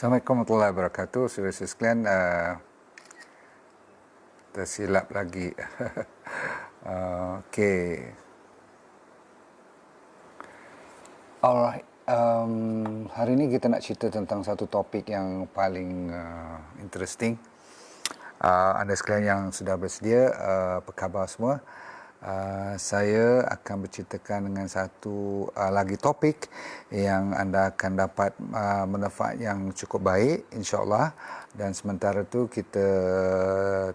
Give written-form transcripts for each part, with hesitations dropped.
Assalamualaikum warahmatullahi wabarakatuh. Saudara sekalian, tersilap lagi. Okey. Alright. Hari ini kita nak cerita tentang satu topik yang paling interesting. Anda sekalian yang sudah bersedia, apa khabar semua? Saya akan berceritakan dengan satu lagi topik yang anda akan dapat manfaat yang cukup baik, insyaAllah. Dan sementara tu kita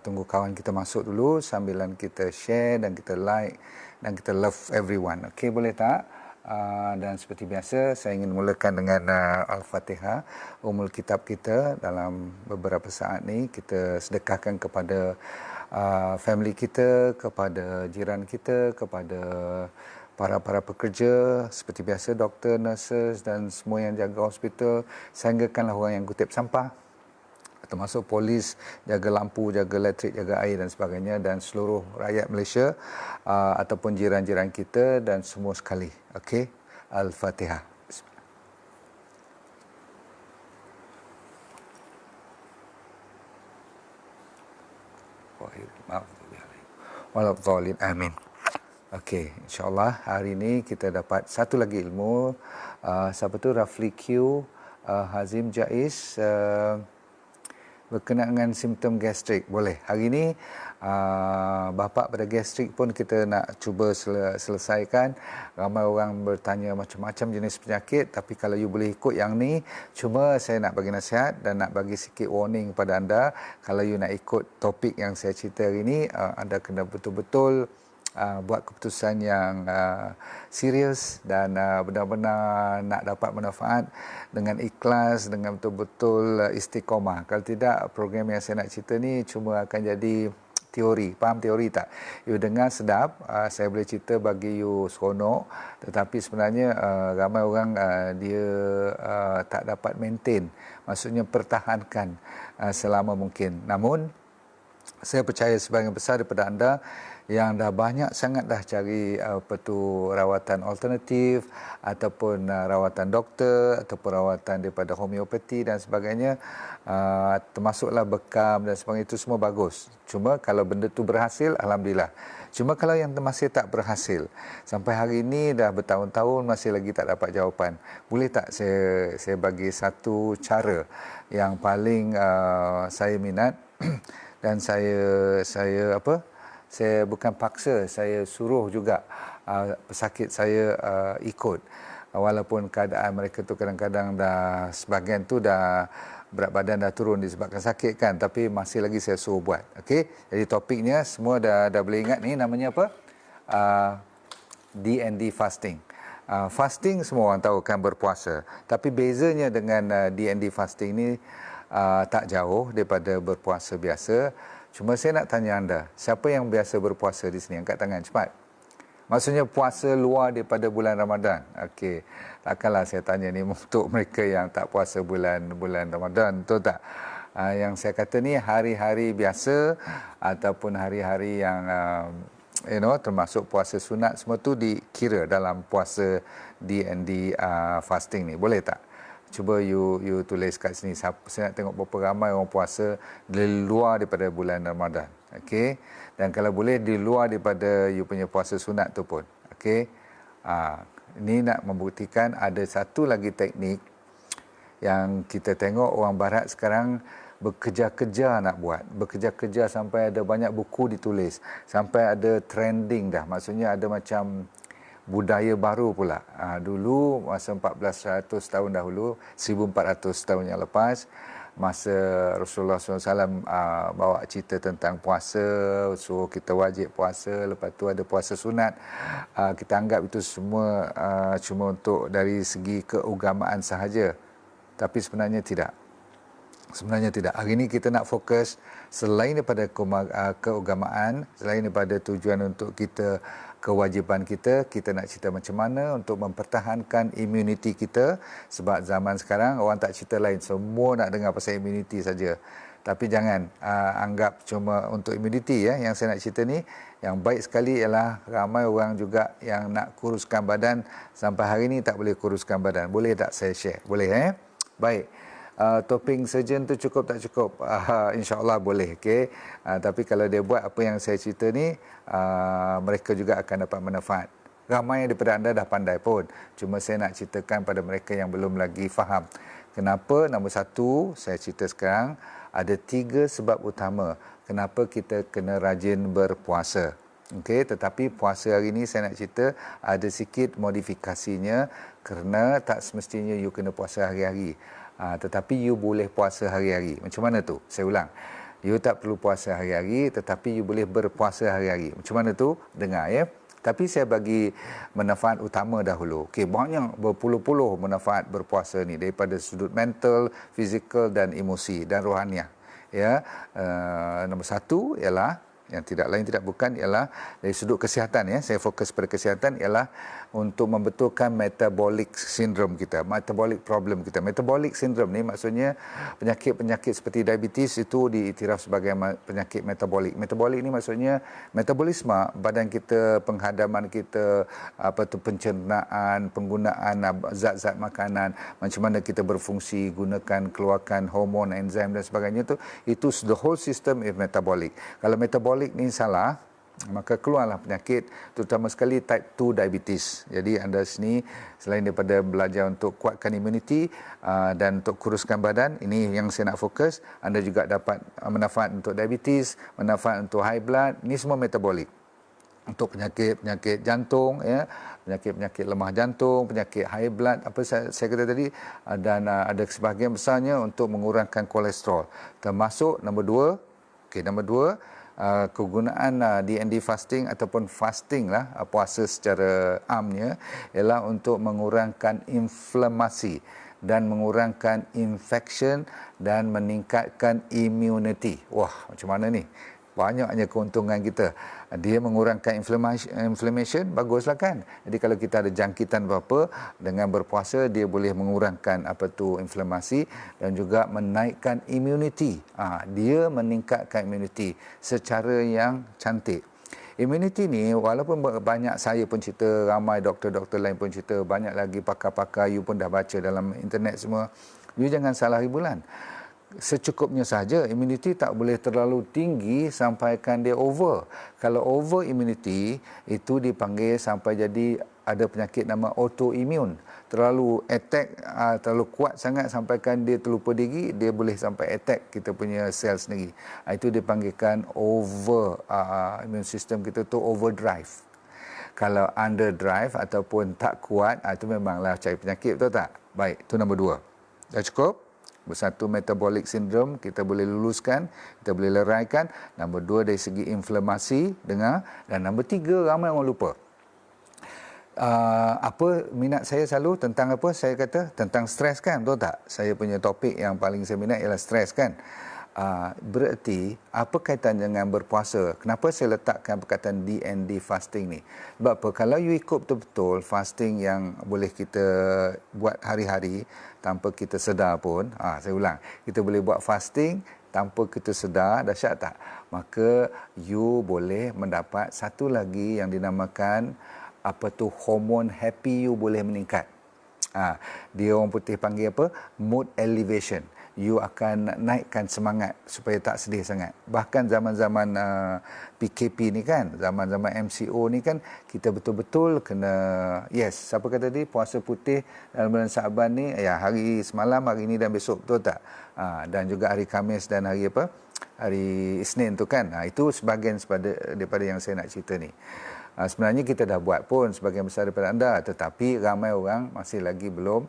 tunggu kawan kita masuk dulu sambilan kita share dan kita like dan kita love everyone. Okey, boleh tak? Dan seperti biasa saya ingin mulakan dengan Al-Fatihah, kitab kita. Dalam beberapa saat ni kita sedekahkan kepada family kita, kepada jiran kita, kepada para pekerja seperti biasa, doktor, nurses dan semua yang jaga hospital, sehinggakanlah orang yang kutip sampah, termasuk polis, jaga lampu, jaga elektrik, jaga air dan sebagainya, dan seluruh rakyat Malaysia ataupun jiran-jiran kita dan semua sekali. Okey, Al-Fatihah. Walaupun amin. Okey, insyaAllah hari ini kita dapat satu lagi ilmu. Siapa tu? Rafli Q, Hazim Jais, berkenaan dengan simptom gastrik. Boleh. Hari ini bapa pada gastrik pun kita nak cuba selesaikan. Ramai orang bertanya macam-macam jenis penyakit, tapi kalau you boleh ikut yang ni, cuma saya nak bagi nasihat dan nak bagi sikit warning kepada anda. Kalau you nak ikut topik yang saya cerita hari ini, anda kena betul-betul buat keputusan yang serius dan benar-benar nak dapat manfaat dengan ikhlas, dengan betul-betul istiqamah. Kalau tidak, program yang saya nak cerita ni cuma akan jadi teori. Faham teori tak? You dengar sedap, saya boleh cerita bagi you seronok, tetapi sebenarnya ramai orang dia tak dapat maintain, maksudnya pertahankan selama mungkin. Namun saya percaya sebahagian besar daripada anda yang dah banyak sangat dah cari rawatan alternatif ataupun rawatan doktor ataupun rawatan daripada homeopati dan sebagainya, termasuklah bekam dan sebagainya, itu semua bagus. Cuma kalau benda tu berhasil, alhamdulillah. Cuma kalau yang masih tak berhasil, sampai hari ini dah bertahun-tahun masih lagi tak dapat jawapan, boleh tak saya bagi satu cara yang paling saya minat dan saya bukan paksa, saya suruh juga pesakit saya ikut, walaupun keadaan mereka tu kadang-kadang dah sebahagian tu dah berat badan dah turun disebabkan sakit kan, tapi masih lagi saya suruh buat. Okey, jadi topiknya semua dah boleh ingat ni, namanya apa? D&D fasting. Fasting semua orang tahu kan, berpuasa, tapi bezanya dengan D&D fasting ni tak jauh daripada berpuasa biasa. Cuma saya nak tanya anda, siapa yang biasa berpuasa di sini? Angkat tangan cepat. Maksudnya puasa luar daripada bulan Ramadan. Okey, takkanlah saya tanya ni untuk mereka yang tak puasa bulan Ramadan, betul tak? Yang saya kata ni hari-hari biasa ataupun hari-hari yang termasuk puasa sunat, semua tu dikira dalam puasa D&D fasting ni. Boleh tak? Cuba you tulis kat sini. Saya nak tengok berapa ramai orang puasa di luar daripada bulan Ramadan. Okey. Dan kalau boleh di luar daripada you punya puasa sunat tu pun. Okey. Ini nak membuktikan ada satu lagi teknik yang kita tengok orang barat sekarang bekerja-kerja nak buat. Bekerja-kerja sampai ada banyak buku ditulis. Sampai ada trending dah. Maksudnya ada macam budaya baru pula. Dulu masa 1400 tahun dahulu, 1400 tahun yang lepas, masa Rasulullah SAW bawa cerita tentang puasa, suruh kita wajib puasa, lepas tu ada puasa sunat, kita anggap itu semua cuma untuk dari segi keagamaan sahaja. Tapi sebenarnya tidak. Sebenarnya tidak. Hari ini kita nak fokus selain daripada keagamaan, selain daripada tujuan untuk kita, kewajiban kita nak cerita macam mana untuk mempertahankan imuniti kita. Sebab zaman sekarang orang tak cerita lain, semua nak dengar pasal imuniti saja. Tapi jangan anggap cuma untuk imuniti ya. Yang saya nak cerita ni, yang baik sekali ialah ramai orang juga yang nak kuruskan badan, sampai hari ini tak boleh kuruskan badan. Boleh tak saya share? Boleh Baik. topping surgeon tu cukup tak cukup? InsyaAllah boleh. Okay? Tapi kalau dia buat apa yang saya cerita ni, mereka juga akan dapat manfaat. Ramai daripada anda dah pandai pun. Cuma saya nak ceritakan pada mereka yang belum lagi faham. Kenapa? Nombor satu, saya cerita sekarang, ada 3 sebab utama kenapa kita kena rajin berpuasa. Okey, tetapi puasa hari ni saya nak cerita ada sikit modifikasinya kerana tak semestinya you kena puasa hari-hari. Tetapi you boleh puasa hari-hari. Macam mana tu? Saya ulang. You tak perlu puasa hari-hari tetapi you boleh berpuasa hari-hari. Macam mana tu? Dengar ya. Tapi saya bagi manfaat utama dahulu. Okey, banyak berpuluh-puluh manfaat berpuasa ni daripada sudut mental, fizikal dan emosi dan rohaniah. Ya, nombor satu ialah yang tidak lain tidak bukan ialah dari sudut kesihatan ya. Saya fokus pada kesihatan ialah untuk membetulkan metabolic syndrome kita, metabolic problem kita. Metabolic syndrome ni maksudnya penyakit-penyakit seperti diabetes itu diiktiraf sebagai penyakit metabolik. Metabolik ni maksudnya metabolisme badan kita, penghadaman kita, pencernaan, penggunaan zat-zat makanan, macam mana kita berfungsi, gunakan keluarkan hormon, enzim dan sebagainya itu the whole system is metabolic. Kalau metabolic ni salah, maka keluarlah penyakit, terutama sekali type 2 diabetes. Jadi anda sini selain daripada belajar untuk kuatkan imuniti dan untuk kuruskan badan, ini yang saya nak fokus, anda juga dapat manfaat untuk diabetes, manfaat untuk high blood, ini semua metabolik. Untuk penyakit jantung ya, penyakit lemah jantung, penyakit high blood, apa saya kata tadi, dan ada sebahagian besarnya untuk mengurangkan kolesterol. Termasuk nombor 2, nombor 2, kegunaan DND fasting ataupun fasting lah, puasa secara amnya ialah untuk mengurangkan inflamasi dan mengurangkan infection dan meningkatkan immunity. Wah, macam mana ni? Banyaknya keuntungan kita. Dia mengurangkan inflammation, baguslah kan. Jadi kalau kita ada jangkitan apa-apa, dengan berpuasa dia boleh mengurangkan inflamasi dan juga menaikkan immunity. Dia meningkatkan immunity secara yang cantik. Immunity ni walaupun banyak saya pun cerita, ramai doktor-doktor lain pun cerita, banyak lagi pakar-pakar, you pun dah baca dalam internet semua. You jangan salah bulan. Secukupnya saja. Immunity tak boleh terlalu tinggi sampaikan dia over. Kalau over immunity itu dipanggil sampai jadi ada penyakit nama autoimmune. Terlalu attack, terlalu kuat sangat sampaikan dia terlupa diri, dia boleh sampai attack kita punya sel sendiri. Itu dipanggilkan over, immune system kita tu overdrive. Kalau underdrive ataupun tak kuat, itu memanglah cari penyakit, betul tak? Baik, itu nombor 2. Dah cukup? Satu, metabolic syndrome kita boleh luluskan, kita boleh leraikan. Nombor 2 dari segi inflamasi, dengar. Dan nombor 3, ramai orang lupa. Apa minat saya selalu tentang apa? Saya kata tentang stres kan, betul tak? Saya punya topik yang paling saya minat ialah stres kan. Bererti apa kaitan dengan berpuasa? Kenapa saya letakkan perkataan DND fasting ni? Sebab apa? Kalau you ikut betul-betul fasting yang boleh kita buat hari-hari tanpa kita sedar pun, saya ulang, kita boleh buat fasting tanpa kita sedar, dahsyat tak? Maka you boleh mendapat satu lagi yang dinamakan hormon happy you boleh meningkat. Dia orang putih panggil apa? Mood elevation. You akan naikkan semangat supaya tak sedih sangat. Bahkan zaman-zaman PKP ni kan, zaman-zaman MCO ni kan, kita betul-betul kena, siapa kata tadi, puasa putih dalam bulan Syaban ni, hari semalam, hari ni dan besok, betul tak? Dan juga hari Khamis dan hari hari Isnin tu kan. Itu sebahagian daripada yang saya nak cerita ni. Sebenarnya kita dah buat pun sebahagian besar daripada anda, tetapi ramai orang masih lagi belum.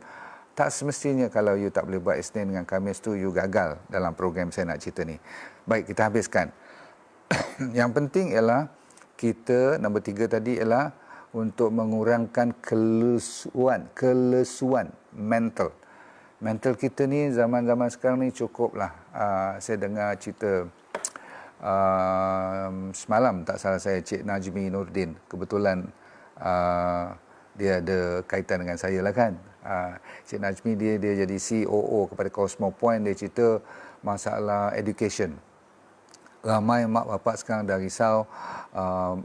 Tak semestinya kalau you tak boleh buat Isnin dengan Khamis tu, you gagal dalam program saya nak cerita ni. Baik, kita habiskan. Yang penting ialah kita, nombor 3 tadi ialah untuk mengurangkan kelesuan mental. Mental kita ni zaman-zaman sekarang ni cukuplah. Saya dengar cerita semalam tak salah saya, Cik Najmi Nordin. Kebetulan dia ada kaitan dengan saya lah kan. Cik Najmi dia jadi COO kepada Cosmo Point. Dia cerita masalah education. Ramai mak bapak sekarang dah risau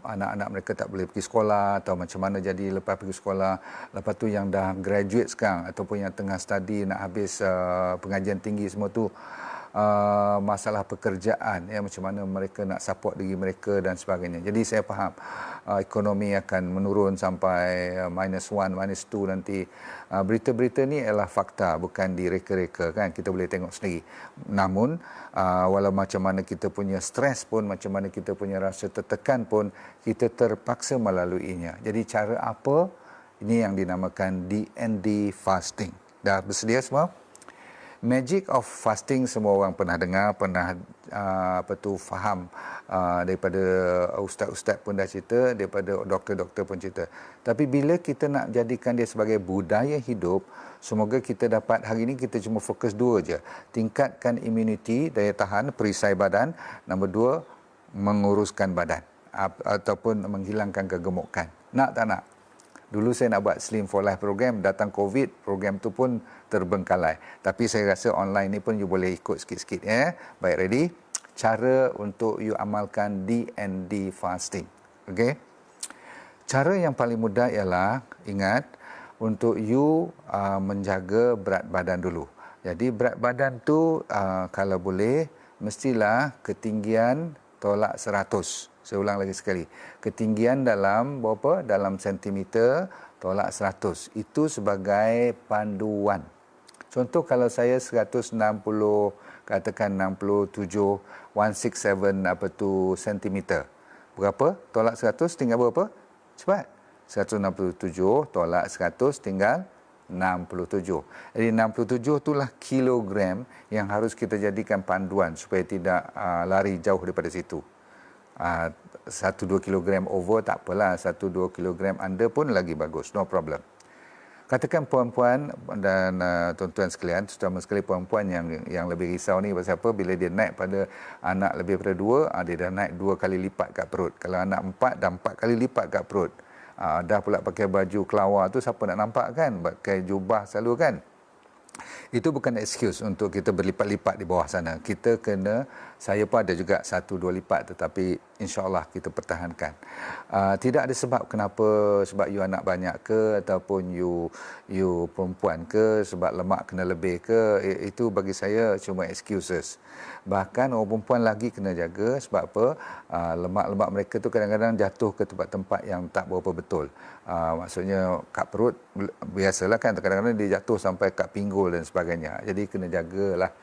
anak-anak mereka tak boleh pergi sekolah atau macam mana jadi lepas pergi sekolah. Lepas tu yang dah graduate sekarang ataupun yang tengah study nak habis pengajian tinggi semua tu masalah pekerjaan ya, macam mana mereka nak support diri mereka dan sebagainya. Jadi saya faham ekonomi akan menurun sampai -1, -2 nanti. Berita-berita ni adalah fakta, bukan direka-reka kan, kita boleh tengok sendiri. Namun walau macam mana kita punya stres pun, macam mana kita punya rasa tertekan pun, kita terpaksa melaluinya. Jadi cara apa? Ini yang dinamakan DND fasting. Dah bersedia semua? Magic of fasting semua orang pernah dengar, pernah faham daripada ustaz-ustaz pun dah cerita, daripada doktor-doktor pun cerita. Tapi bila kita nak jadikan dia sebagai budaya hidup, semoga kita dapat, hari ini kita cuma fokus 2 je. Tingkatkan imuniti, daya tahan, perisai badan. Nombor 2, menguruskan badan ataupun menghilangkan kegemukan. Nak tak nak? Dulu saya nak buat Slim for Life program, datang COVID, program tu pun terbengkalai. Tapi saya rasa online ni pun you boleh ikut sikit-sikit ya. Baik, ready? Cara untuk you amalkan DND fasting. Okey. Cara yang paling mudah ialah, ingat, untuk you menjaga berat badan dulu. Jadi berat badan tu kalau boleh mestilah ketinggian tolak 100. Saya ulang lagi sekali. Ketinggian dalam berapa? Dalam sentimeter tolak 100. Itu sebagai panduan. Contoh kalau saya 160, katakan 67, 167 sentimeter. Berapa? Tolak 100 tinggal berapa? Cepat. 167 tolak 100 tinggal 67. Jadi 67 itulah kilogram yang harus kita jadikan panduan supaya tidak lari jauh daripada situ. 1-2 kilogram over tak apalah, 1-2 kilogram under pun lagi bagus, no problem. Katakan puan-puan dan tuan-tuan sekalian, terutama sekali puan-puan yang lebih risau ni pasal apa, bila dia naik pada anak lebih daripada 2, dia dah naik 2 kali lipat kat perut. Kalau anak 4, dah 4 kali lipat kat perut. Dah pula pakai baju kelawar tu, siapa nak nampak kan, pakai jubah selalu kan. Itu bukan excuse untuk kita berlipat-lipat di bawah sana. Kita kena, saya pun ada juga 1-2 lipat, tetapi insya-Allah kita pertahankan. Tidak ada sebab kenapa, sebab you anak banyak ke ataupun you perempuan ke, sebab lemak kena lebih ke, itu bagi saya cuma excuses. Bahkan orang perempuan lagi kena jaga, sebab apa? Lemak-lemak mereka tu kadang-kadang jatuh ke tempat-tempat yang tak berapa betul. Maksudnya kat perut biasalah kan, kadang-kadang dia jatuh sampai kat pinggul dan sebagainya. Jadi kena jagalah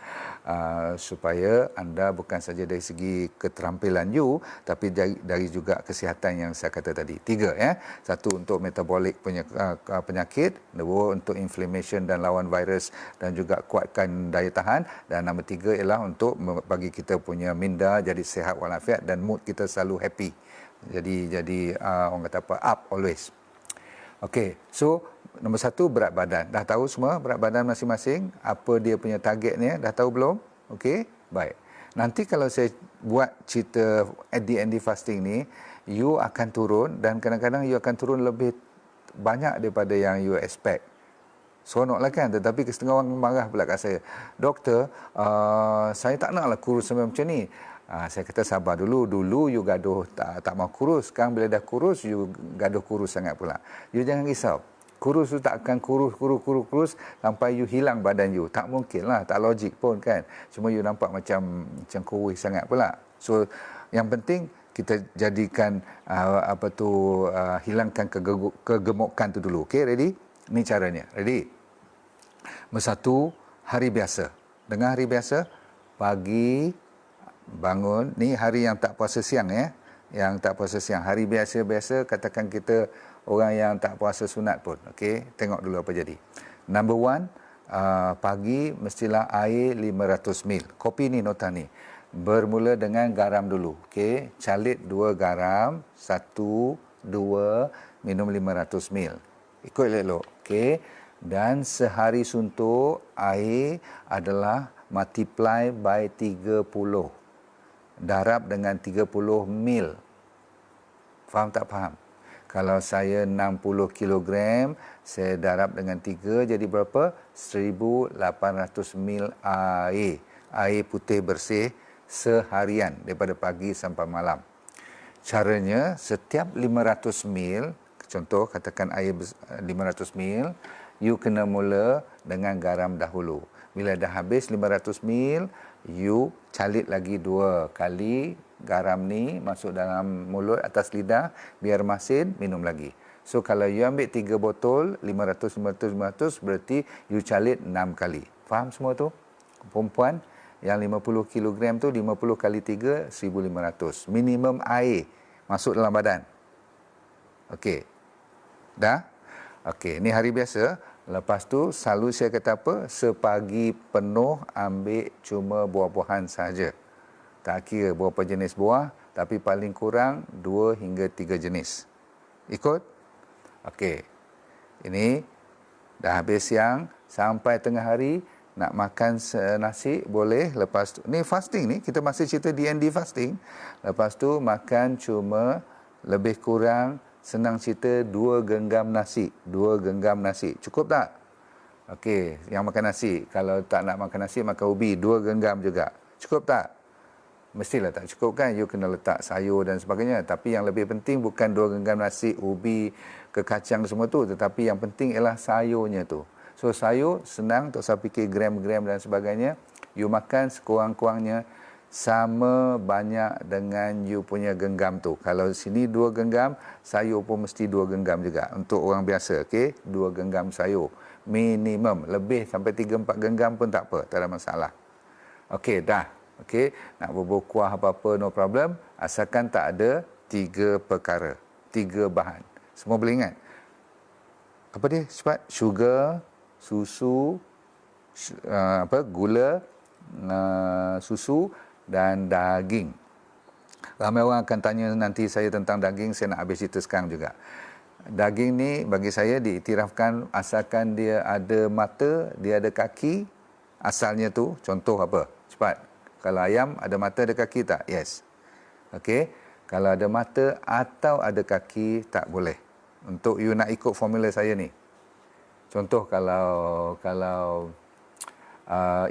supaya anda bukan saja dari segi keterampilan you, tapi dari juga kesihatan yang saya kata tadi. 3 ya. 1 untuk metabolik penyakit, 2 untuk inflammation dan lawan virus dan juga kuatkan daya tahan, dan nombor 3 ialah untuk bagi kita punya minda jadi sihat walafiat dan mood kita selalu happy. Jadi orang kata apa, up always. Okey, so nombor 1 berat badan. Dah tahu semua berat badan masing-masing, apa dia punya targetnya, dah tahu belum? Okey, baik. Nanti kalau saya buat cerita DND fasting ni, you akan turun dan kadang-kadang you akan turun lebih banyak daripada yang you expect. Seronoklah kan, tetapi setengah orang marah pula kat saya. Doktor, saya tak naklah kurus sampai macam ni. Saya kata sabar dulu. Dulu you gaduh tak mau kurus. Sekarang bila dah kurus, you gaduh kurus sangat pula. You jangan risau. Kurus tu tak akan kurus sampai you hilang badan you. Tak mungkin lah, tak logik pun kan. Cuma you nampak macam kurus sangat pula. So yang penting kita jadikan hilangkan kegemukan tu dulu. Okay, ready? Ni caranya. Ready? Bersatu, hari biasa. Dengar hari biasa? Pagi, bangun. Ni hari yang tak puasa siang ya. Yang tak puasa siang. Hari biasa-biasa, katakan kita orang yang tak puasa sunat pun. Okey, tengok dulu apa jadi. Number 1, pagi mestilah air 500 ml. Kopi ni nota ni. Bermula dengan garam dulu. Okey, calit 2 garam, 1, 2, minum 500 ml. Ikut elok-elok. Okey. Dan sehari suntuk air adalah multiply by 30. Darab dengan 30 mil. Faham tak faham? Kalau saya 60 kilogram, saya darab dengan 3, jadi berapa? 1,800 mil air. Air putih bersih. seharian daripada pagi sampai malam. Caranya, setiap 500 mil, contoh katakan air 500 mil, you kena mula dengan garam dahulu. Bila dah habis 500 mil, you calit lagi 2 kali garam ni masuk dalam mulut atas lidah, biar masin, minum lagi. So kalau you ambil 3 botol, 500, berarti you calit 6 kali. Faham semua tu? Perempuan yang 50 kilogram tu 50 kali 3, 1,500. Minimum air masuk dalam badan. Okey. Dah? Okey, ni hari biasa. Lepas tu selalu saya kata apa? Sepagi penuh ambil cuma buah-buahan saja. Tak kira berapa jenis buah, tapi paling kurang 2 hingga 3 jenis. Ikut? Okey. Ini dah habis siang sampai tengah hari nak makan nasi boleh. Lepas tu ni fasting ni, kita masih cerita DND fasting. Lepas tu makan cuma lebih kurang senang cerita 2 genggam nasi. 2 genggam nasi. Cukup tak? Okey, yang makan nasi. Kalau tak nak makan nasi, makan ubi 2 genggam juga. Cukup tak? Mestilah tak cukup kan, you kena letak sayur dan sebagainya. Tapi yang lebih penting bukan 2 genggam nasi, ubi, ke kacang semua tu. Tetapi yang penting ialah sayurnya tu. So sayur senang, tak usah fikir gram-gram dan sebagainya. You makan sekurang-kurangnya sama banyak dengan you punya genggam tu. Kalau sini 2 genggam, sayur pun mesti 2 genggam juga. Untuk orang biasa, okey, 2 genggam sayur. Minimum. Lebih sampai 3-4 genggam pun tak apa, tak ada masalah. Okey, dah. Okey, nak berbau kuah apa-apa, no problem. Asalkan tak ada 3 perkara, 3 bahan. Semua boleh ingat? Apa dia? Cepat. Sugar, susu, gula, susu dan daging. Ramai orang akan tanya nanti saya tentang daging, saya nak habis cerita sekarang juga. Daging ni bagi saya diiktirafkan asalkan dia ada mata, dia ada kaki, asalnya tu, contoh apa? Cepat. Kalau ayam ada mata ada kaki tak? Yes. Okey. Kalau ada mata atau ada kaki tak boleh. Untuk you nak ikut formula saya ni. Contoh kalau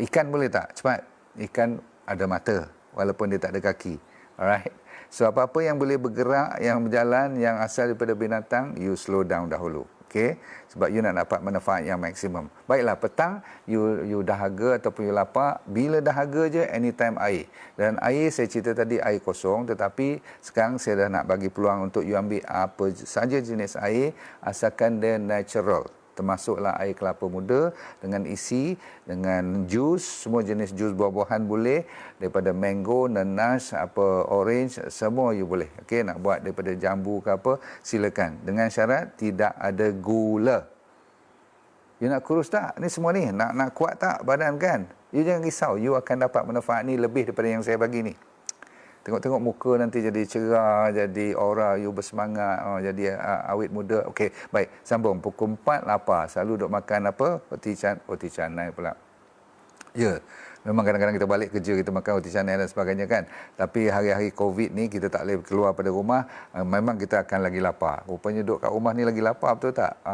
ikan boleh tak? Cepat. Ikan ada mata walaupun dia tak ada kaki. Alright. So apa-apa yang boleh bergerak, yang berjalan, yang asal daripada binatang, you slow down dahulu. Okey, sebab you nak dapat manfaat yang maksimum. Baiklah, petang you dahaga ataupun you lapar, bila dahaga je anytime air. Dan air saya cerita tadi air kosong, tetapi sekarang saya dah nak bagi peluang untuk you ambil apa saja jenis air asalkan dia natural. Termasuklah air kelapa muda dengan isi, dengan jus, semua jenis jus buah-buahan boleh, daripada mango, nanas, apa orange, semua you boleh. Okey, nak buat daripada jambu ke apa, silakan. Dengan syarat tidak ada gula. You nak kurus tak? Ni semua ni nak kuat tak badan kan? You jangan risau, you akan dapat manfaat ni lebih daripada yang saya bagi ni. Tengok-tengok muka nanti jadi cerah, jadi aura you bersemangat, jadi awet muda. Okey, baik, sambung. Pukul 4 lapar, selalu duk makan apa? Roti canai pula. Ya, memang kadang-kadang kita balik kerja, kita makan roti canai dan sebagainya kan. Tapi hari-hari COVID ni, kita tak boleh keluar pada rumah, memang kita akan lagi lapar. Rupanya duduk kat rumah ni lagi lapar, betul tak?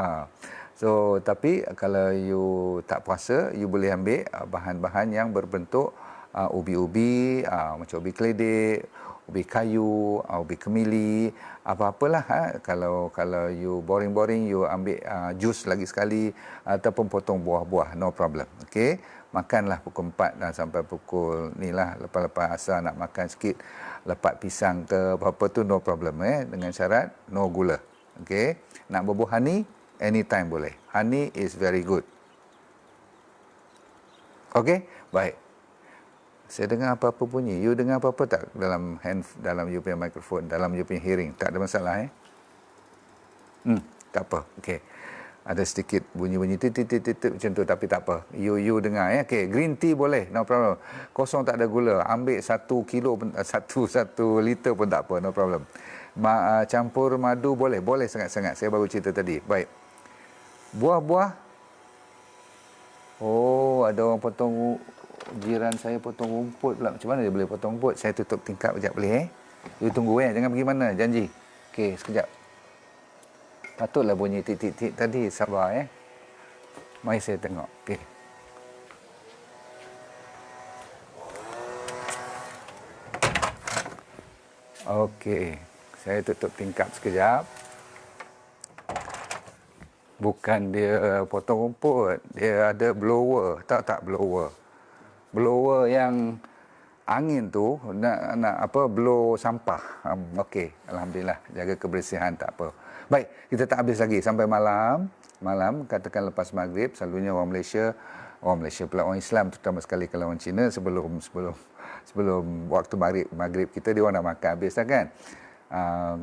So, tapi kalau you tak puasa, you boleh ambil bahan-bahan yang berbentuk ubi-ubi, macam ubi keledek, ubi kayu, ubi kemili, apa-apalah. Kalau you boring-boring, you ambil jus lagi sekali ataupun potong buah-buah, no problem. Okey, makanlah pukul 4 dan sampai pukul ni lah, lepas-lepas asar nak makan sikit, lepat pisang ke apa-apa tu, no problem, dengan syarat no gula. Okey, nak berbuah honey anytime boleh. Honey is very good. Okey, baik. Saya dengar apa-apa bunyi. You dengar apa-apa tak dalam you punya mikrofon, dalam you punya hearing? Tak ada masalah tak apa. Okey. Ada sedikit bunyi-bunyi titit macam tu, tapi tak apa. You dengar Okey, green tea boleh, no problem. Kosong tak ada gula. Ambil 1 kilo pun 1 liter pun tak apa, no problem. Campur madu boleh sangat-sangat. Saya baru cerita tadi. Baik. Buah-buah. Oh, ada orang potong, jiran saya potong rumput pula. Macam mana dia boleh potong rumput? Saya tutup tingkap sekejap boleh You tunggu jangan pergi mana, janji. Okey, sekejap. Patutlah bunyi titik-titik tadi, sabar Mari saya tengok. Okey. Okey. Saya tutup tingkap sekejap. Bukan dia potong rumput, dia ada blower. Tak blower. Blower yang angin tu nak apa, blow sampah. Okey, alhamdulillah, jaga kebersihan, tak apa. Baik, kita tak habis lagi sampai malam. Malam katakan lepas maghrib, selalunya orang Malaysia pula, orang Islam, terutama sekali kalau orang Cina, sebelum waktu maghrib kita, dia orang dah makan habis dah kan.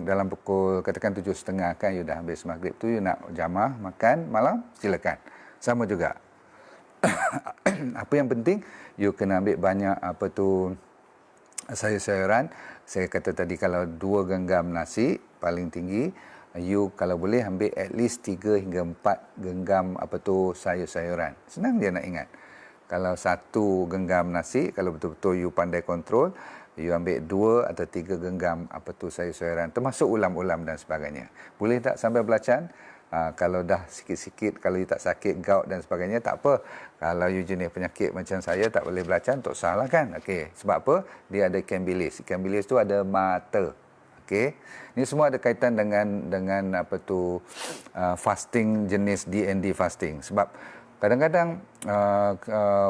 Dalam pukul katakan 7.30 kan, you dah habis maghrib tu, you nak jamah makan malam, silakan. Sama juga. Apa yang penting, you kena ambil banyak sayur-sayuran. Saya kata tadi, kalau 2 genggam nasi paling tinggi, you kalau boleh ambil at least 3 hingga 4 genggam sayur-sayuran. Senang dia nak ingat. Kalau 1 genggam nasi, kalau betul-betul you pandai kontrol, you ambil 2 atau 3 genggam sayur-sayuran, termasuk ulam-ulam dan sebagainya. Boleh tak sampai belacan? Kalau dah sikit-sikit, kalau you tak sakit gout dan sebagainya, tak apa. Kalau you jenis penyakit macam saya, tak boleh belacan, tak salah kan? Okey. Sebab apa? Dia ada ikan bilis. Ikan bilis tu ada mata. Okey. Ini semua ada kaitan dengan fasting jenis DND fasting. Sebab kadang-kadang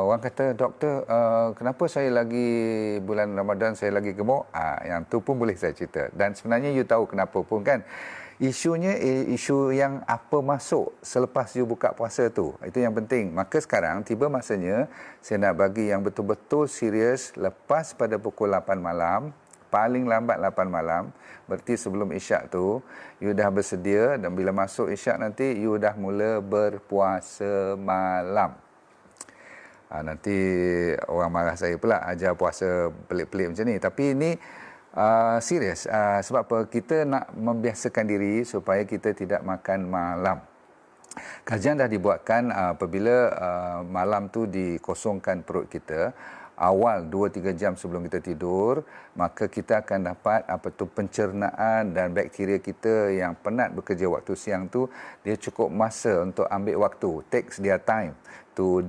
orang kata, doktor, kenapa saya lagi bulan Ramadan saya lagi gemuk? Yang tu pun boleh saya cerita. Dan sebenarnya you tahu kenapa pun kan. Isunya isu yang apa masuk selepas you buka puasa tu. Itu yang penting. Maka sekarang tiba masanya saya nak bagi yang betul-betul serius lepas pada pukul 8 malam, paling lambat 8 malam, berarti sebelum isyak tu, you dah bersedia, dan bila masuk isyak nanti, you dah mula berpuasa malam. Nanti orang marah saya pula, ajar puasa pelik-pelik macam ni. Tapi ini serius. Sebab apa? Kita nak membiasakan diri supaya kita tidak makan malam. Kajian dah dibuatkan apabila malam tu dikosongkan perut kita, awal 2-3 jam sebelum kita tidur, maka kita akan dapat pencernaan, dan bakteria kita yang penat bekerja waktu siang tu, dia cukup masa untuk ambil waktu, takes their time to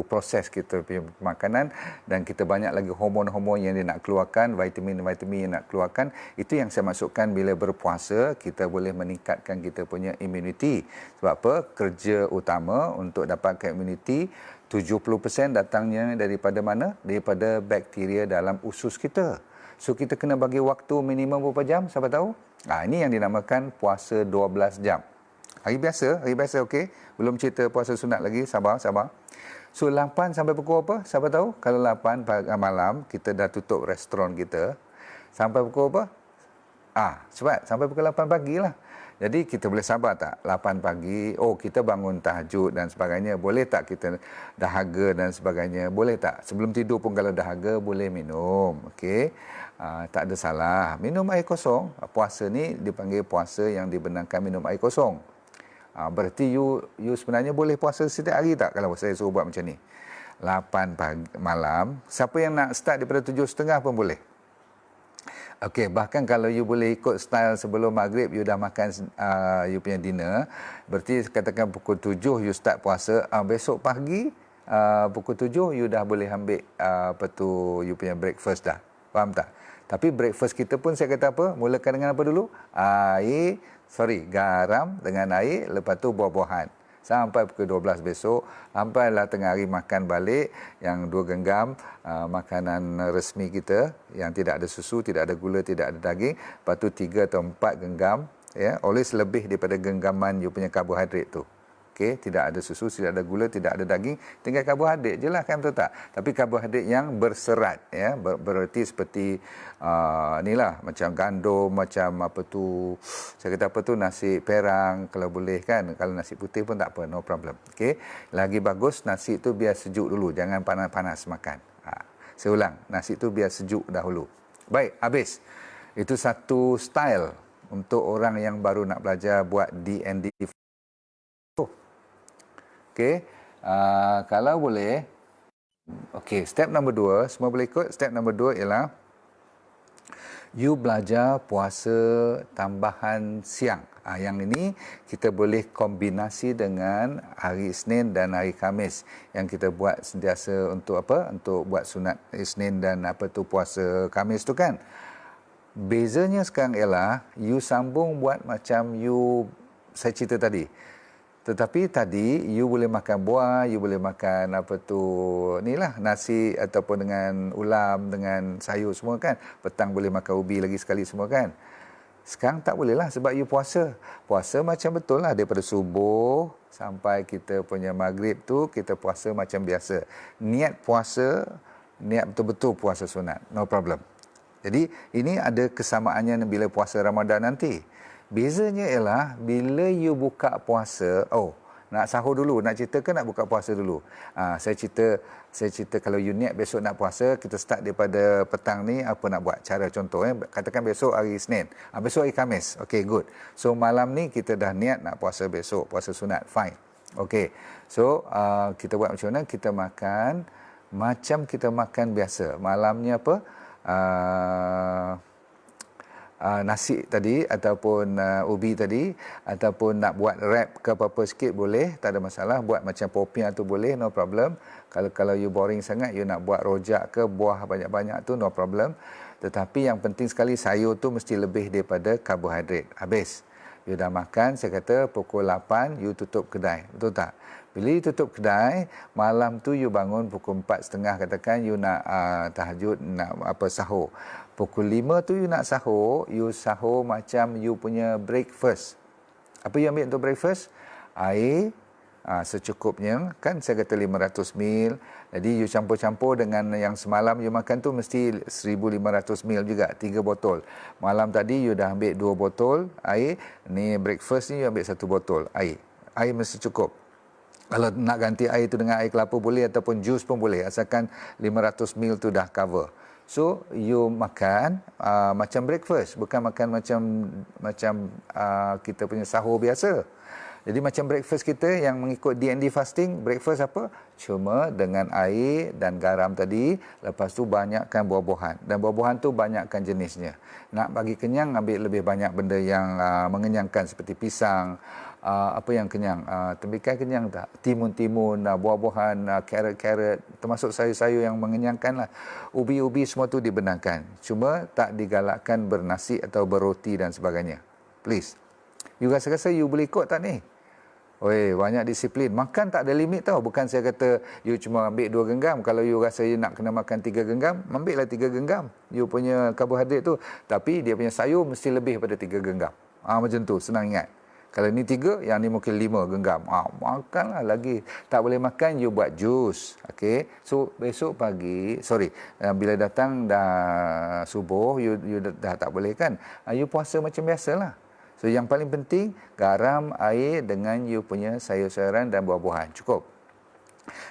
proses kita punya makanan, dan kita banyak lagi hormon-hormon yang dia nak keluarkan, vitamin-vitamin yang nak keluarkan. Itu yang saya masukkan, bila berpuasa kita boleh meningkatkan kita punya immunity. Sebab apa? Kerja utama untuk dapatkan immunity 70% datangnya daripada mana? Daripada bakteria dalam usus kita. So kita kena bagi waktu minimum berapa jam? Siapa tahu? Ini yang dinamakan puasa 12 jam. Hari biasa okey. Belum cerita puasa sunat lagi, sabar. So 8 sampai pukul apa? Siapa tahu? Kalau 8 malam kita dah tutup restoran kita, sampai pukul apa? Cepat, sampai pukul 8 pagi lah. Jadi kita boleh sabar tak? 8 pagi, kita bangun tahajud dan sebagainya. Boleh tak kita dahaga dan sebagainya? Boleh tak? Sebelum tidur pun kalau dahaga, boleh minum. Okey. Tak ada salah. Minum air kosong. Puasa ni dipanggil puasa yang dibenarkan minum air kosong. Berarti you sebenarnya boleh puasa setiap hari tak kalau saya suruh buat macam ni? 8 malam. Siapa yang nak start daripada 7.30 pun boleh. Okey, bahkan kalau you boleh ikut style sebelum maghrib, you dah makan you punya dinner, berarti katakan pukul 7 you start puasa, besok pagi pukul 7 you dah boleh ambil you punya breakfast dah. Faham tak? Tapi breakfast kita pun saya kata apa? Mulakan dengan apa dulu? Garam dengan air, lepas tu buah-buahan. Sampai pukul 12 besok, sampailah tengah hari makan balik yang 2 genggam makanan resmi kita yang tidak ada susu, tidak ada gula, tidak ada daging. Lepas tu 3 atau 4 genggam, always lebih daripada genggaman you punya karbohidrat tu. Okey, tidak ada susu, tidak ada gula, tidak ada daging, tinggal karbohidrat je lah, kan, betul tak? Tapi karbohidrat yang berserat, berarti seperti inilah, macam gandum, macam saya kata nasi perang kalau boleh, kan. Kalau nasi putih pun tak apa, no problem. Okey, lagi bagus nasi tu biar sejuk dulu, jangan panas-panas makan. Saya ulang, nasi tu biar sejuk dahulu. Baik, habis. Itu satu style untuk orang yang baru nak belajar buat DND. Okey, kalau boleh, step nombor 2, semua boleh ikut. Step nombor 2 ialah you belajar puasa tambahan siang. Yang ini kita boleh kombinasi dengan hari Isnin dan hari Khamis yang kita buat sentiasa untuk apa? Untuk buat sunat Isnin dan puasa Khamis tu, kan. Bezanya sekarang ialah you sambung buat macam saya cerita tadi. Tetapi tadi you boleh makan buah, you boleh makan apa tu ni lah, nasi ataupun dengan ulam, dengan sayur semua kan. Petang boleh makan ubi lagi sekali semua kan. Sekarang tak boleh lah sebab you puasa. Puasa macam betul lah daripada subuh sampai kita punya maghrib tu kita puasa macam biasa. Niat puasa, niat betul-betul puasa sunat. No problem. Jadi ini ada kesamaannya bila puasa Ramadan nanti. Bezanya ialah bila you buka puasa, nak sahur dulu, nak cerita ke nak buka puasa dulu? Saya cerita kalau you niat besok nak puasa, kita start daripada petang ni apa nak buat. Cara contoh katakan besok hari Isnin, besok hari Khamis. Okay, good. So malam ni kita dah niat nak puasa besok, puasa sunat. Fine. Okay. So kita buat macam mana? Kita makan macam kita makan biasa. Malamnya apa? Nasi tadi ataupun ubi tadi, ataupun nak buat wrap ke apa-apa sikit boleh, tak ada masalah. Buat macam popiah tu boleh, no problem. Kalau you boring sangat, you nak buat rojak ke buah banyak-banyak tu, no problem. Tetapi yang penting sekali sayur tu mesti lebih daripada karbohidrat. Habis you dah makan, saya kata pukul 8 you tutup kedai, betul tak? Bila you tutup kedai, malam tu you bangun pukul 4.30 katakan you nak tahajud, nak sahur. Pukul 5 tu you nak sahur, you sahur macam you punya breakfast. Apa you ambil untuk breakfast? Air secukupnya, kan saya kata 500 ml. Jadi you campur-campur dengan yang semalam you makan tu mesti 1500 ml juga, 3 botol. Malam tadi you dah ambil 2 botol air, ni breakfast ni you ambil 1 botol air. Air mesti cukup. Kalau nak ganti air tu dengan air kelapa boleh ataupun jus pun boleh, asalkan 500 ml tu dah cover. So you makan macam breakfast, bukan makan macam kita punya sahur biasa. Jadi macam breakfast kita yang mengikut DND fasting, breakfast apa? Cuma dengan air dan garam tadi, lepas tu banyakkan buah-buahan. Dan buah-buahan tu banyakkan jenisnya. Nak bagi kenyang, ambil lebih banyak benda yang mengenyangkan seperti pisang, apa yang kenyang, tembikai kenyang tak? Timun-timun, buah-buahan, carrot-carrot, termasuk sayur-sayur yang mengenyangkan lah. Ubi-ubi semua tu dibenarkan. Cuma tak digalakkan bernasi atau berroti dan sebagainya. Please. You rasa-rasa you boleh ikut tak ni? Banyak disiplin. Makan tak ada limit tau. Bukan saya kata you cuma ambil 2 genggam. Kalau you rasa you nak kena makan 3 genggam, ambillah 3 genggam. You punya karbohidrat tu. Tapi dia punya sayur mesti lebih pada 3 genggam. Macam tu, senang ingat. Kalau ni 3, yang ni mungkin 5 genggam. Makanlah lagi. Tak boleh makan, you buat jus. Okay. So, besok pagi, bila datang dah subuh, you dah tak boleh kan. You puasa macam biasalah. So, yang paling penting, garam, air dengan you punya sayur-sayuran dan buah-buahan. Cukup.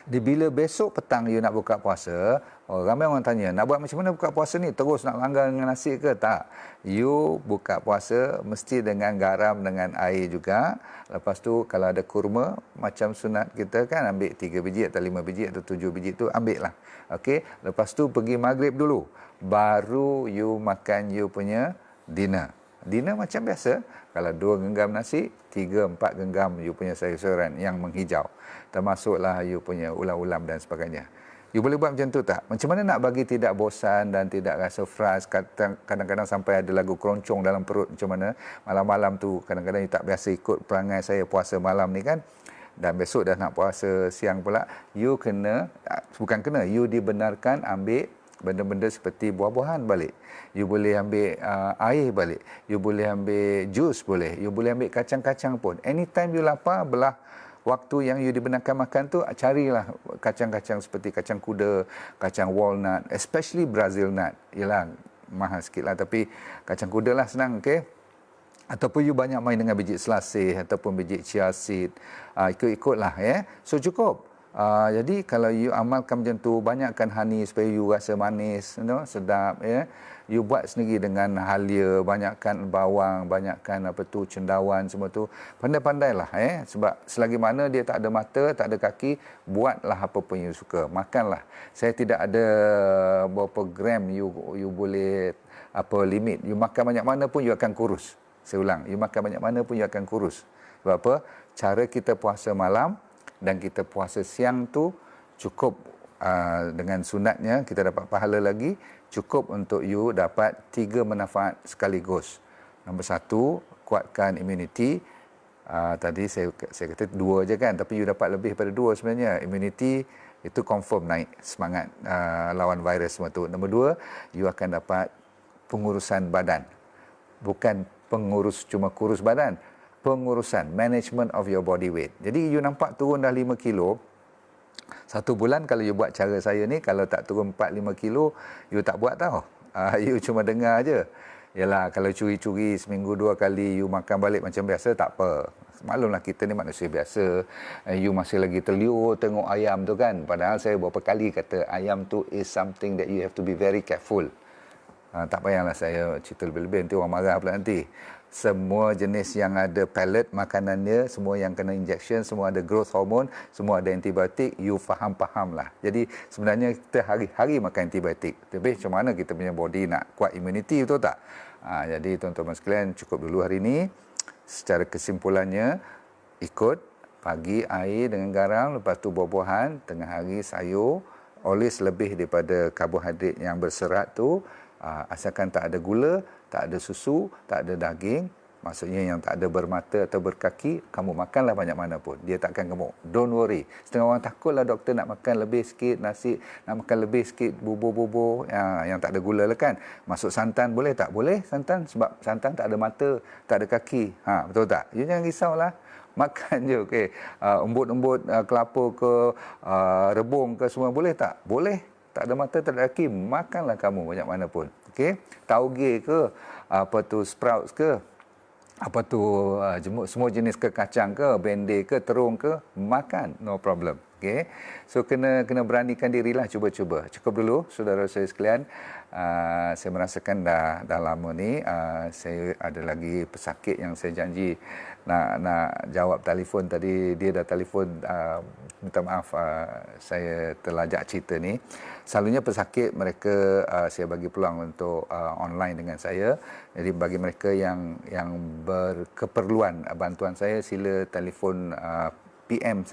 Bila besok petang you nak buka puasa, ramai orang tanya, nak buat macam mana buka puasa ni? Terus nak langgar dengan nasi ke? Tak. You buka puasa mesti dengan garam, dengan air juga. Lepas tu, kalau ada kurma, macam sunat kita kan, ambil 3 biji atau 5 biji atau 7 biji tu, ambil lah. Okay? Lepas tu, pergi maghrib dulu. Baru you makan you punya dinner. Dinner macam biasa, kalau 2 genggam nasi, 3-4 genggam you punya sayur-sayuran yang menghijau. Termasuklah you punya ulam-ulam dan sebagainya. You boleh buat macam tu tak? Macam mana nak bagi tidak bosan dan tidak rasa frust? Kadang-kadang sampai ada lagu keroncong dalam perut macam mana. Malam-malam tu kadang-kadang you tak biasa ikut perangai saya puasa malam ni kan. Dan besok dah nak puasa siang pula. You you dibenarkan ambil benda-benda seperti buah-buahan balik. You boleh ambil air balik. You boleh ambil jus boleh. You boleh ambil kacang-kacang pun. Anytime you lapar, belah waktu yang you dibenarkan makan tu, carilah kacang-kacang seperti kacang kuda, kacang walnut, especially Brazil nut. Yalah, mahal sikit lah. Tapi kacang kuda lah senang, okay? Ataupun you banyak main dengan biji selasih ataupun biji chia seed. Ikut-ikutlah, ya. So, cukup. Jadi kalau you amalkan macam tu, banyakkan honey supaya you rasa manis, sedap, ya. You buat sendiri dengan halia, banyakkan bawang, banyakkan cendawan semua tu. Pandai-pandailah, sebab selagi mana dia tak ada mata, tak ada kaki, buatlah apa pun you suka, makanlah. Saya tidak ada berapa gram you boleh limit. You makan banyak mana pun you akan kurus. Saya ulang, you makan banyak mana pun you akan kurus. Sebab apa? Cara kita puasa malam dan kita puasa siang tu cukup dengan sunatnya, kita dapat pahala lagi. cukup untuk you dapat 3 manfaat sekaligus. Nombor 1, kuatkan immunity. Tadi saya kata 2 je kan, tapi you dapat lebih daripada 2 sebenarnya. Immunity itu confirm naik semangat lawan virus semua tu. Nombor 2, you akan dapat pengurusan badan. Bukan cuma kurus badan, pengurusan, management of your body weight. Jadi you nampak turun dah 5 kilo, 1 bulan kalau you buat cara saya ni, kalau tak turun 4-5 kilo, you tak buat tau. You cuma dengar je. Yalah, kalau curi-curi seminggu 2 kali, you makan balik macam biasa, tak apa. Maklumlah kita ni manusia biasa. You masih lagi terliur tengok ayam tu kan. Padahal saya beberapa kali kata ayam tu is something that you have to be very careful. Tak payahlah saya cerita lebih-lebih, nanti orang marah pula nanti. Semua jenis yang ada pellet makanannya, semua yang kena injection, semua ada growth hormone, semua ada antibiotik, you faham lah. Jadi sebenarnya kita hari-hari makan antibiotik. Tapi macam mana kita punya body nak kuat immunity, betul tak? Jadi tuan-tuan sekalian, cukup dulu hari ini. Secara kesimpulannya, ikut pagi air dengan garam, lepas tu buah-buahan, tengah hari sayur, always lebih daripada karbohidrat yang berserat tu. Asalkan tak ada gula, tak ada susu, tak ada daging, maksudnya yang tak ada bermata atau berkaki, kamu makanlah banyak mana pun, dia takkan gemuk. Don't worry. Setengah orang takutlah doktor nak makan lebih sikit nasi, nak makan lebih sikit bubur-bubur yang tak ada gula lah kan. Masuk santan boleh tak? Boleh santan, sebab santan tak ada mata, tak ada kaki. Betul tak? You jangan risaulah. Makan je, okey. Embut-embut kelapa ke, rebung ke, semua boleh tak? Boleh. Tak ada mata, tak ada kaki, makanlah kamu banyak mana pun. Okey, tauge ke, sprouts ke, semua jenis ke, kacang ke, bende ke, terung ke, makan, no problem. Okey, so kena beranikan dirilah, cuba-cuba. Cukup dulu, saudara saya sekalian. Saya merasakan dah lama ni, saya ada lagi pesakit yang saya janji nak jawab telefon tadi. Dia dah telefon, minta maaf, saya terlajak cerita ni. Selalunya pesakit mereka saya bagi peluang untuk online dengan saya. Jadi bagi mereka yang berkeperluan bantuan saya, sila telefon PM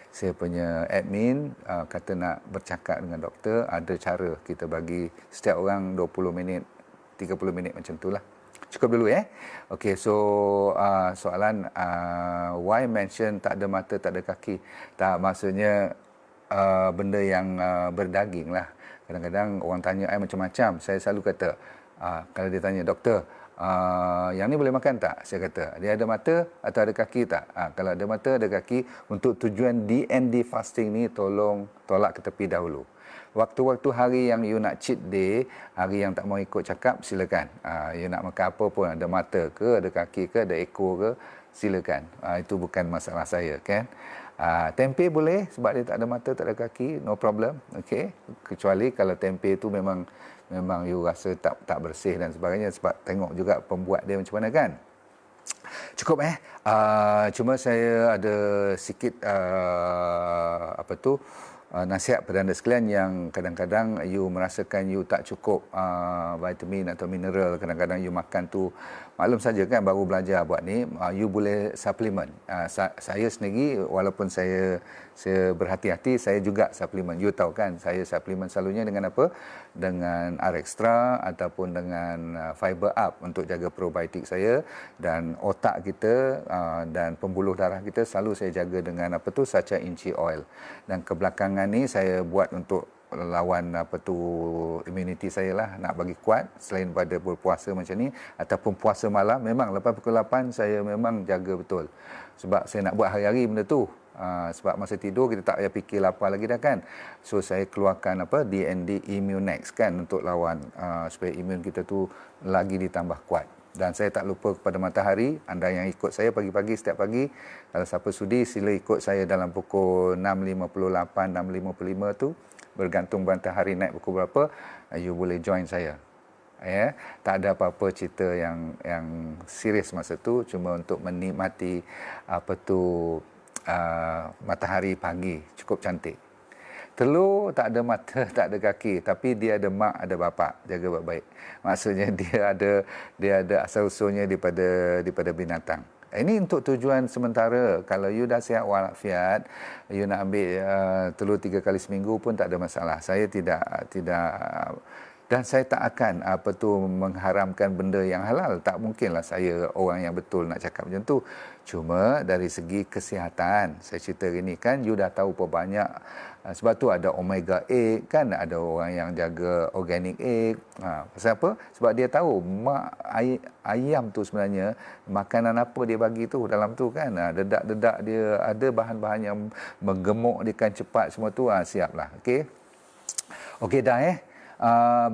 saya punya admin, kata nak bercakap dengan doktor. Ada cara kita bagi setiap orang 20 minit, 30 minit macam itulah. Cukup dulu Okey, so soalan why mention tak ada mata, tak ada kaki. Tak, maksudnya benda yang berdaging lah. Kadang-kadang orang tanya saya macam-macam. Saya selalu kata, kalau dia tanya, doktor, yang ni boleh makan tak? Saya kata, dia ada mata atau ada kaki tak? Kalau ada mata, ada kaki, untuk tujuan DND fasting ni, tolong tolak ke tepi dahulu. Waktu-waktu hari yang you nak cheat day, hari yang tak mau ikut cakap, silakan. You nak makan apa pun, ada mata ke, ada kaki ke, ada ekor ke, silakan. Itu bukan masalah saya, kan? Tempe boleh sebab dia tak ada mata, tak ada kaki, no problem. Okey, kecuali kalau tempe itu memang you rasa tak bersih dan sebagainya, sebab tengok juga pembuat dia macam mana, kan? Cukup cuma saya ada sikit nasihat pada anda sekalian yang kadang-kadang you merasakan you tak cukup vitamin atau mineral. Kadang-kadang you makan tu, maklum saja kan, baru belajar buat ni, you boleh suplemen. Saya sendiri, walaupun saya berhati-hati, saya juga suplemen. You tahu kan, saya suplemen selalunya dengan apa? Dengan R-Extra ataupun dengan Fiber Up untuk jaga probiotik saya, dan otak kita dan pembuluh darah kita selalu saya jaga dengan sacha inci oil. Dan kebelakangan ni saya buat untuk lawan immunity saya lah, nak bagi kuat. Selain pada berpuasa macam ni ataupun puasa malam, memang lepas pukul 8 saya memang jaga betul, sebab saya nak buat hari-hari benda tu. Sebab masa tidur kita tak payah fikir lapar lagi dah kan. So saya keluarkan DND Immunex kan, untuk lawan supaya imun kita tu lagi ditambah kuat. Dan saya tak lupa kepada matahari. Anda yang ikut saya pagi-pagi setiap pagi, kalau siapa sudi sila ikut saya dalam pukul 6.58, 6.55 tu, bergantung matahari naik pukul berapa, you boleh join saya. Tak ada apa-apa cerita yang serius masa tu, cuma untuk menikmati matahari pagi cukup cantik. Telur tak ada mata, tak ada kaki, tapi dia ada mak, ada bapa, jaga baik-baik. Maksudnya dia ada asal usulnya daripada binatang. Ini untuk tujuan sementara. Kalau you dah sihat walafiat, you nak ambil telur 3 kali seminggu pun tak ada masalah. Saya tidak dan saya tak akan mengharamkan benda yang halal. Tak mungkinlah saya orang yang betul nak cakap macam tu. Cuma dari segi kesihatan, saya cerita ini kan, you dah tahu apa banyak. Sebab tu ada omega 8 kan, ada orang yang jaga organic egg. Pasal apa? Sebab dia tahu ayam tu sebenarnya makanan apa dia bagi tu dalam tu kan. Dedak-dedak dia ada bahan-bahan yang menggemukkan cepat semua tu. Siaplah. Okey. Okey dah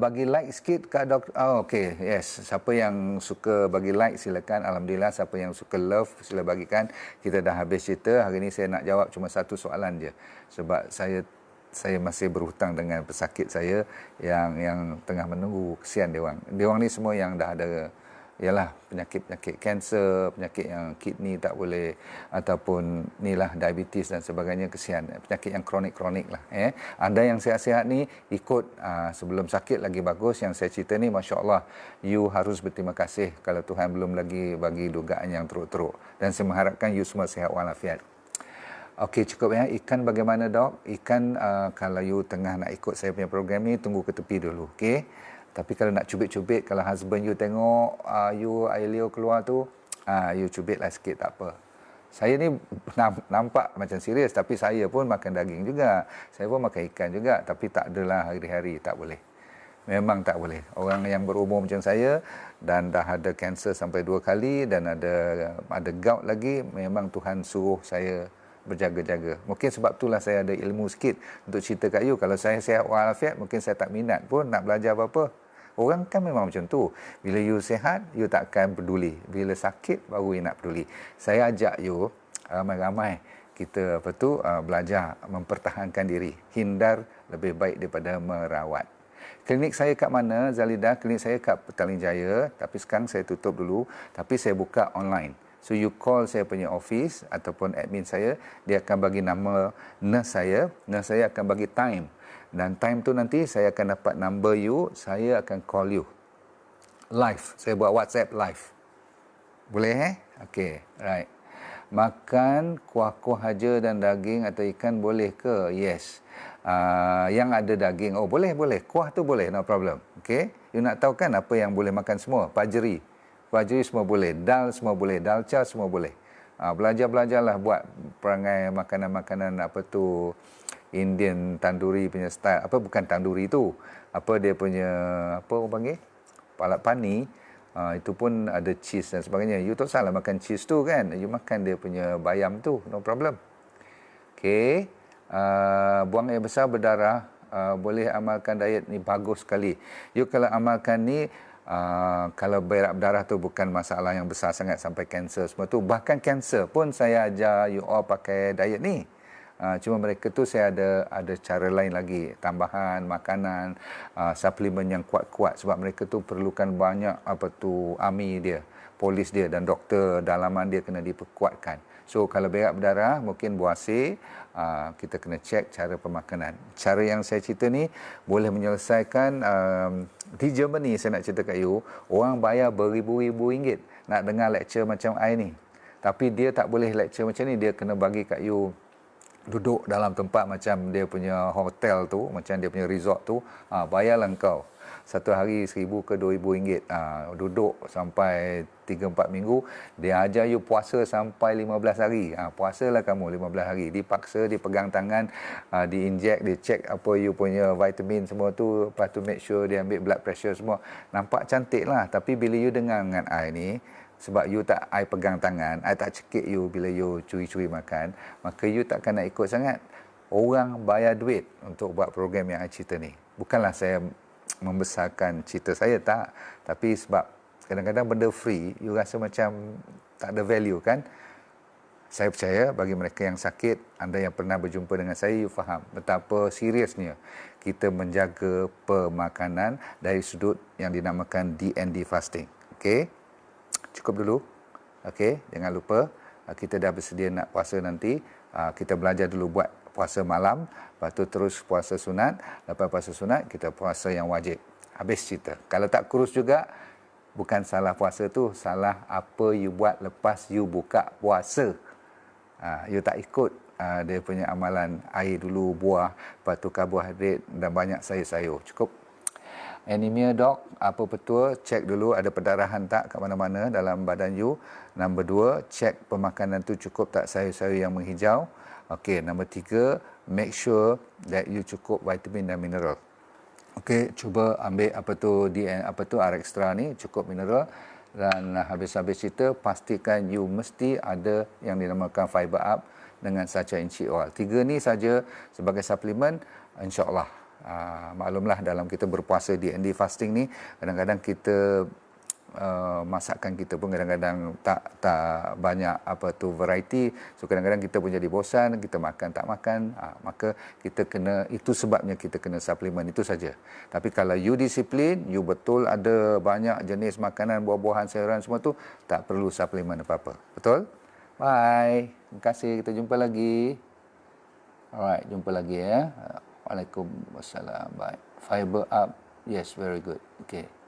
bagi like sikit kat doktor. Okey, yes. Siapa yang suka bagi like silakan. Alhamdulillah. Siapa yang suka love sila bagikan. Kita dah habis cerita. Hari ni saya nak jawab cuma satu soalan je. Sebab saya masih berhutang dengan pesakit saya yang tengah menunggu. Kesian dia orang. Dia orang ni semua yang dah ada ialah penyakit-penyakit kanser, penyakit yang kidney tak boleh, ataupun inilah diabetes dan sebagainya. Kesian, penyakit yang kronik-kronik lah. Anda yang sihat-sihat ni ikut sebelum sakit lagi bagus. Yang saya cerita ni, Masya Allah, you harus berterima kasih kalau Tuhan belum lagi bagi dugaan yang teruk-teruk. Dan saya mengharapkan you semua sihat walafiat. Okey, cukup ya. Ikan bagaimana dok? Ikan kalau you tengah nak ikut saya punya program ni, tunggu ke tepi dulu. Okey. Tapi kalau nak cubit-cubit, kalau husband you tengok you air liur keluar tu, you cubitlah sikit, tak apa. Saya ni nampak macam serius, tapi saya pun makan daging juga. Saya pun makan ikan juga, tapi tak adalah hari-hari, tak boleh. Memang tak boleh. Orang yang berumur macam saya dan dah ada kanser sampai 2 kali dan ada gout lagi, memang Tuhan suruh saya berjaga-jaga. Mungkin sebab itulah saya ada ilmu sikit untuk cerita kat you. Kalau saya sihat walafiat, mungkin saya tak minat pun nak belajar apa-apa. Orang kan memang macam tu. Bila you sihat, you tak akan peduli. Bila sakit, baru you nak peduli. Saya ajak you, ramai-ramai, kita belajar mempertahankan diri. Hindar lebih baik daripada merawat. Klinik saya kat mana, Zalidah? Klinik saya kat Petaling Jaya. Tapi sekarang saya tutup dulu. Tapi saya buka online. So you call saya punya office ataupun admin saya, dia akan bagi nama nurse saya. Nurse saya akan bagi time. Dan time tu nanti saya akan dapat number you, saya akan call you. Live. Saya buat WhatsApp live. Boleh Okey, right. Makan kuah-kuah haja dan daging atau ikan boleh ke? Yes. Yang ada daging, boleh. Kuah tu boleh, no problem. Okey. You nak tahu kan apa yang boleh makan semua? Pajeri semua boleh. Dal semua boleh. Dalca semua boleh. Belajarlah buat perangai makanan-makanan Indian tandoori punya style. Bukan tandoori tu. Dia punya, orang panggil? Palak pani. Itu pun ada cheese dan sebagainya. You tak salah makan cheese tu kan. You makan dia punya bayam tu. No problem. Okey. Buang air besar berdarah. Boleh amalkan diet ni, bagus sekali. You kalau amalkan ni, kalau berak berdarah tu bukan masalah yang besar sangat sampai kanser semua tu. Bahkan kanser pun saya ajar you all pakai diet ni. Cuma mereka tu saya ada cara lain lagi, tambahan makanan, suplemen yang kuat-kuat, sebab mereka tu perlukan banyak army dia, polis dia dan doktor dalaman dia kena diperkuatkan. So kalau berak berdarah mungkin buasir, kita kena cek cara pemakanan. Cara yang saya cerita ni boleh menyelesaikan. Di Germany saya nak cerita kat you, orang bayar beribu-ribu ringgit nak dengar lecture macam I ni. Tapi dia tak boleh lecture macam ni, dia kena bagi kat you duduk dalam tempat macam dia punya hotel tu, macam dia punya resort tu. Bayarlah engkau satu hari 1,000 ke 2,000 ringgit. Duduk sampai 3-4 minggu. Dia ajar you puasa sampai 15 hari. Puasalah kamu 15 hari. Dipaksa, dipegang tangan, diinjek, dicek apa you punya vitamin semua tu. Lepas tu make sure dia ambil blood pressure semua. Nampak cantik lah. Tapi bila you dengar dengan I ni, sebab you tak I pegang tangan, I tak cekik you bila you curi-curi makan, maka you takkan nak ikut sangat. Orang bayar duit untuk buat program yang I cerita ni. Bukanlah saya membesarkan cerita saya, tak. Tapi sebab kadang-kadang benda free, you rasa macam tak ada value kan. Saya percaya bagi mereka yang sakit, anda yang pernah berjumpa dengan saya, you faham betapa seriusnya kita menjaga pemakanan dari sudut yang dinamakan DND fasting. Okey? Cukup dulu. Okey, jangan lupa kita dah bersedia nak puasa nanti. Kita belajar dulu buat puasa malam, lepas tu terus puasa sunat. Lepas puasa sunat, kita puasa yang wajib. Habis cerita. Kalau tak kurus juga, Bukan salah puasa tu, salah apa you buat lepas you buka puasa. You tak ikut dia punya amalan air dulu, buah, lepas tu karbohidrat dan banyak sayur-sayur. Cukup. Anemia dok, apa betul? Cek dulu ada perdarahan tak kat mana-mana dalam badan you. Nombor 2, cek pemakanan tu cukup tak sayur-sayur yang menghijau. Okey, nombor 3, make sure that you cukup vitamin dan mineral. Okey, cuba ambil R-Extra ni, cukup mineral. Dan habis-habis cerita, pastikan you mesti ada yang dinamakan fiber up dengan sacha inchi oil. 3 ni saja sebagai suplemen, insya-Allah. Maklumlah dalam kita berpuasa D&D fasting ni, kadang-kadang kita masakan kita pun kadang-kadang tak banyak variety, so kadang-kadang kita pun jadi bosan, kita makan tak makan, maka kita kena, itu sebabnya kita kena suplemen, itu saja. Tapi kalau you disiplin, you betul ada banyak jenis makanan, buah-buahan, sayuran semua tu, tak perlu suplemen apa-apa. Betul? Bye. Terima kasih, kita jumpa lagi. Alright, jumpa lagi ya. Waalaikumsalam. Bye. Fiber up. Yes, very good. Okay.